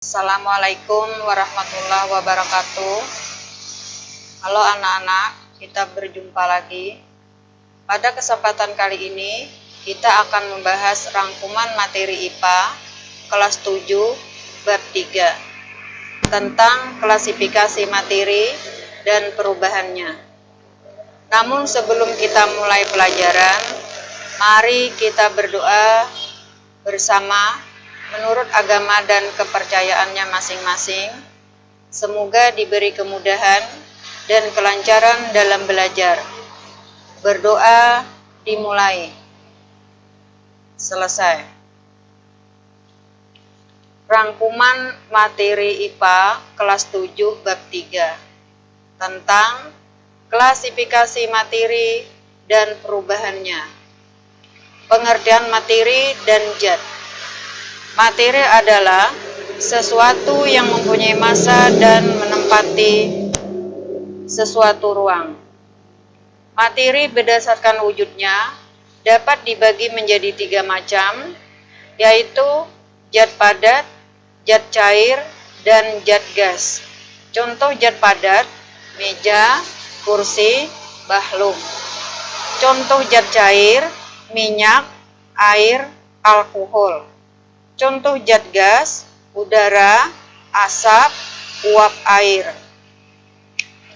Assalamualaikum warahmatullahi wabarakatuh. Halo anak-anak, kita berjumpa lagi. Pada kesempatan kali ini, kita akan membahas rangkuman materi IPA kelas 7 bab 3 tentang klasifikasi materi dan perubahannya. Namun sebelum kita mulai pelajaran, mari kita berdoa bersama menurut agama dan kepercayaannya masing-masing. Semoga diberi kemudahan dan kelancaran dalam belajar. Berdoa dimulai. Selesai. Rangkuman materi IPA kelas 7 bab 3 tentang klasifikasi materi dan perubahannya. Pengertian materi dan zat. Materi adalah sesuatu yang mempunyai massa dan menempati sesuatu ruang. Materi berdasarkan wujudnya dapat dibagi menjadi 3 macam, yaitu zat padat, zat cair, dan zat gas. Contoh zat padat: meja, kursi, bakhluk. Contoh zat cair: minyak, air, alkohol. Contoh zat gas: udara, asap, uap air.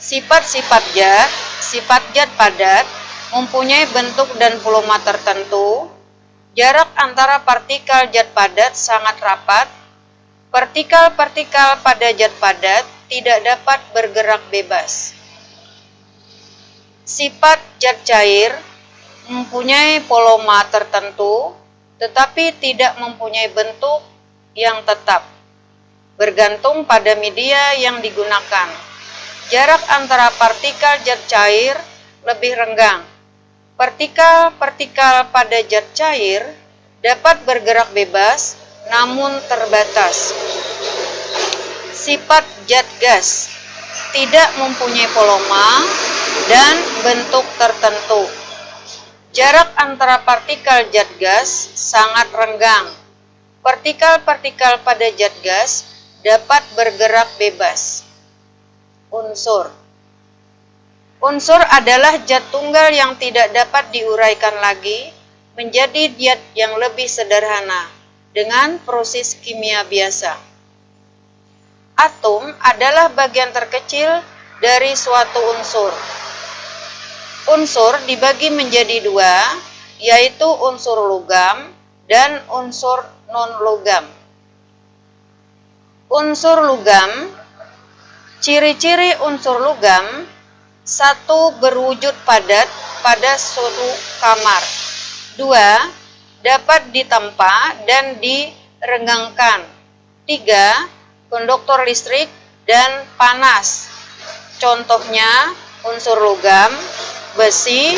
Sifat-sifat zat. Sifat zat padat mempunyai bentuk dan volume tertentu. Jarak antara partikel zat padat sangat rapat. Partikel-partikel pada zat padat tidak dapat bergerak bebas. Sifat zat cair mempunyai volume tertentu, tetapi tidak mempunyai bentuk yang tetap, bergantung pada media yang digunakan. Jarak antara partikel zat cair lebih renggang. Partikel-partikel pada zat cair dapat bergerak bebas, namun terbatas. Sifat zat gas tidak mempunyai volume dan bentuk tertentu. Jarak antara partikel zat gas sangat renggang. Partikel-partikel pada zat gas dapat bergerak bebas. Unsur. Unsur adalah zat tunggal yang tidak dapat diuraikan lagi menjadi zat yang lebih sederhana dengan proses kimia biasa. Atom adalah bagian terkecil dari suatu unsur. Unsur dibagi menjadi 2, yaitu unsur logam dan unsur non-logam. Unsur logam. Ciri-ciri unsur logam: 1. Berwujud padat pada suatu kamar. 2. Dapat ditempa dan direnggangkan. 3. Konduktor listrik dan panas. Contohnya unsur logam: besi,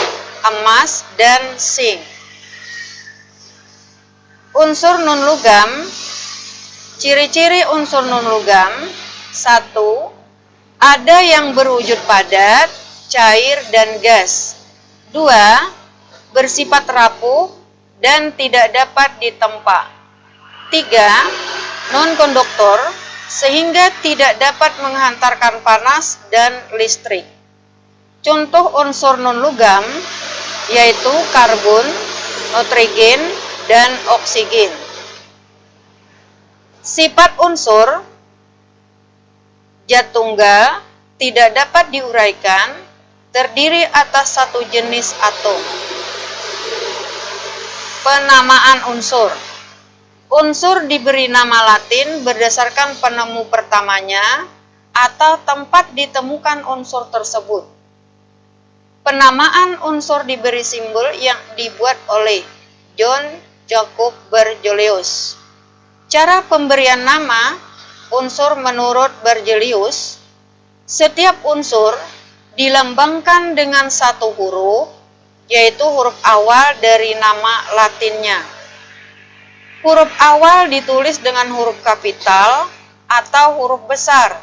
emas, dan zinc. Unsur non-logam. Ciri-ciri unsur non-logam: 1. Ada yang berwujud padat, cair, dan gas. 2. Bersifat rapuh dan tidak dapat ditempa. 3. Non-konduktor, sehingga tidak dapat menghantarkan panas dan listrik. Contoh unsur non-logam yaitu karbon, nitrogen, dan oksigen. Sifat unsur: zat tunggal, tidak dapat diuraikan, terdiri atas satu jenis atom. Penamaan unsur. Unsur diberi nama Latin berdasarkan penemu pertamanya atau tempat ditemukan unsur tersebut. Penamaan unsur diberi simbol yang dibuat oleh John Jacob Berzelius. Cara pemberian nama unsur menurut Berzelius: setiap unsur dilambangkan dengan satu huruf, yaitu huruf awal dari nama Latinnya. Huruf awal ditulis dengan huruf kapital atau huruf besar.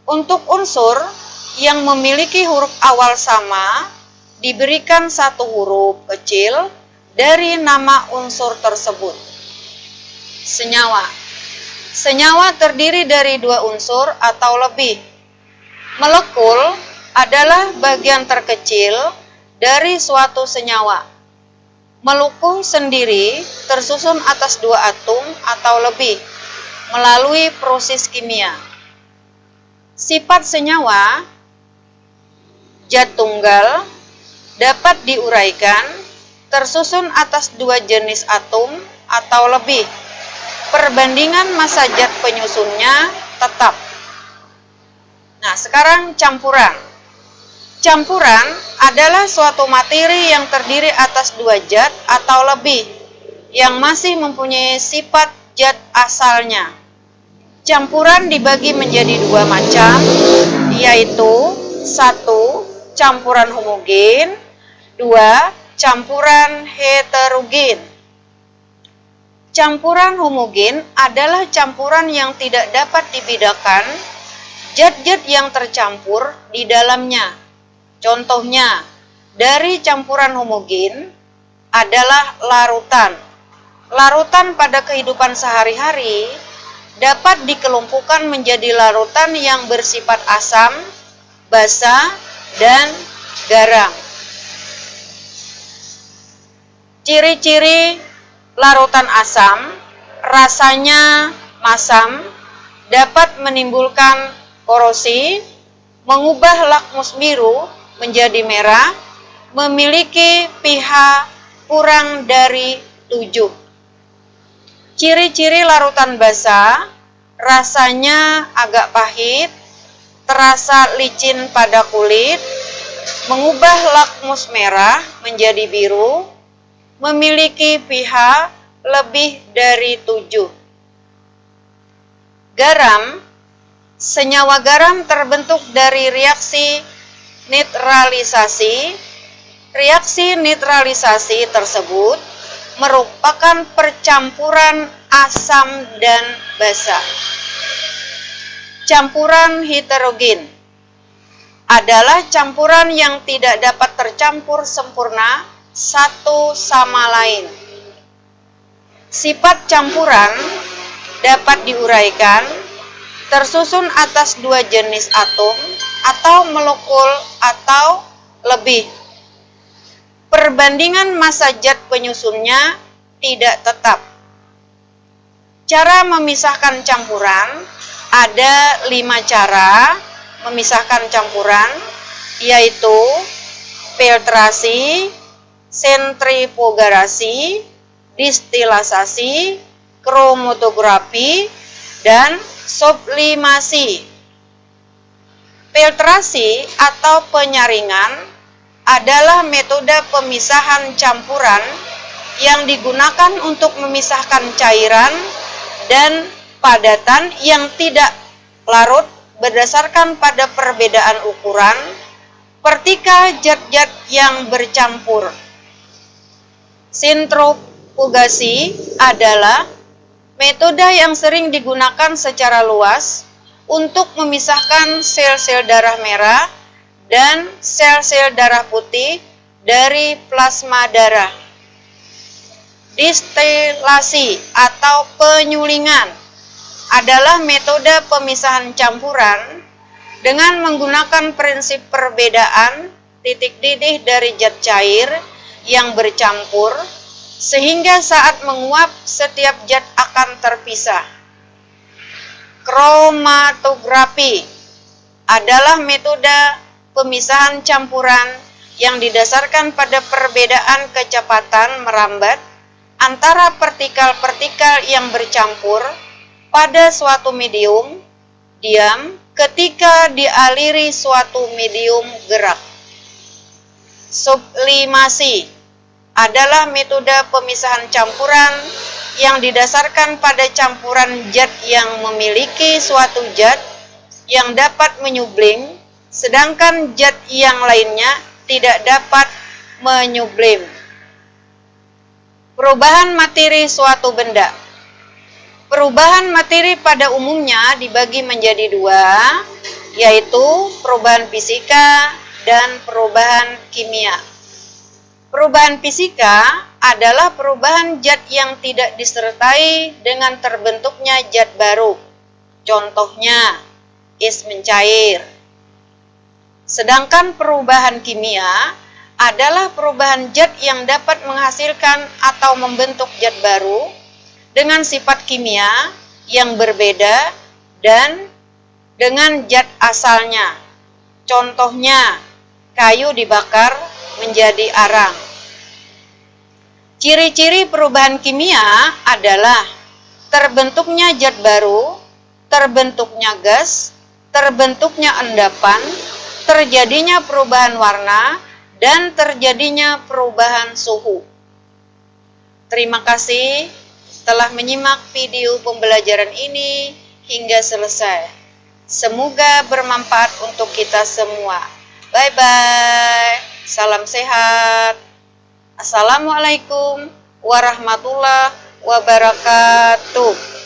Untuk unsur yang memiliki huruf awal sama, diberikan satu huruf kecil dari nama unsur tersebut. Senyawa. Senyawa terdiri dari 2 unsur atau lebih. Molekul adalah bagian terkecil dari suatu senyawa. Molekul sendiri tersusun atas 2 atom atau lebih melalui proses kimia. Sifat senyawa zat tunggal dapat diuraikan tersusun atas 2 jenis atom atau lebih. Perbandingan massa zat penyusunnya tetap. Nah, sekarang campuran. Campuran adalah suatu materi yang terdiri atas 2 zat atau lebih yang masih mempunyai sifat zat asalnya. Campuran dibagi menjadi 2 macam, yaitu 1. Campuran homogen, 2. Campuran heterogen. Campuran homogen adalah campuran yang tidak dapat dibedakan zat-zat yang tercampur di dalamnya. Contohnya, dari campuran homogen adalah larutan. Larutan pada kehidupan sehari-hari dapat dikelompokkan menjadi larutan yang bersifat asam, basa, dan garam. Ciri-ciri larutan asam, rasanya masam, dapat menimbulkan korosi, mengubah lakmus biru menjadi merah, memiliki pH kurang dari 7. Ciri-ciri larutan basa, rasanya agak pahit, terasa licin pada kulit, mengubah lakmus merah menjadi biru, memiliki pH lebih dari 7. Garam, senyawa garam terbentuk dari reaksi netralisasi. Reaksi netralisasi tersebut merupakan percampuran asam dan basa. Campuran heterogen adalah campuran yang tidak dapat tercampur sempurna satu sama lain. Sifat campuran dapat diuraikan tersusun atas 2 jenis atom atau molekul atau lebih. Perbandingan massa zat penyusunnya tidak tetap. Cara memisahkan campuran, ada 5 cara memisahkan campuran, yaitu filtrasi, sentrifugasi, distilasasi, kromatografi, dan sublimasi. Filtrasi atau penyaringan adalah metode pemisahan campuran yang digunakan untuk memisahkan cairan dan padatan yang tidak larut berdasarkan pada perbedaan ukuran partika zat-zat yang bercampur. Sentrifugasi adalah metode yang sering digunakan secara luas untuk memisahkan sel-sel darah merah dan sel-sel darah putih dari plasma darah. Distilasi atau penyulingan adalah metode pemisahan campuran dengan menggunakan prinsip perbedaan titik didih dari zat cair yang bercampur sehingga saat menguap setiap zat akan terpisah. Kromatografi adalah metode pemisahan campuran yang didasarkan pada perbedaan kecepatan merambat antara partikel-partikel yang bercampur pada suatu medium diam ketika dialiri suatu medium gerak. Sublimasi adalah metode pemisahan campuran yang didasarkan pada campuran zat yang memiliki suatu zat yang dapat menyublim, sedangkan zat yang lainnya tidak dapat menyublim. Perubahan materi suatu benda. Perubahan materi pada umumnya dibagi menjadi 2, yaitu perubahan fisika dan perubahan kimia. Perubahan fisika adalah perubahan zat yang tidak disertai dengan terbentuknya zat baru. Contohnya, es mencair. Sedangkan perubahan kimia adalah perubahan zat yang dapat menghasilkan atau membentuk zat baru dengan sifat kimia yang berbeda dan dengan zat asalnya. Contohnya, kayu dibakar menjadi arang. Ciri-ciri perubahan kimia adalah terbentuknya zat baru, terbentuknya gas, terbentuknya endapan, terjadinya perubahan warna, dan terjadinya perubahan suhu. Terima kasih telah menyimak video pembelajaran ini hingga selesai. Semoga bermanfaat untuk kita semua. Bye-bye. Salam sehat. Assalamualaikum warahmatullahi wabarakatuh.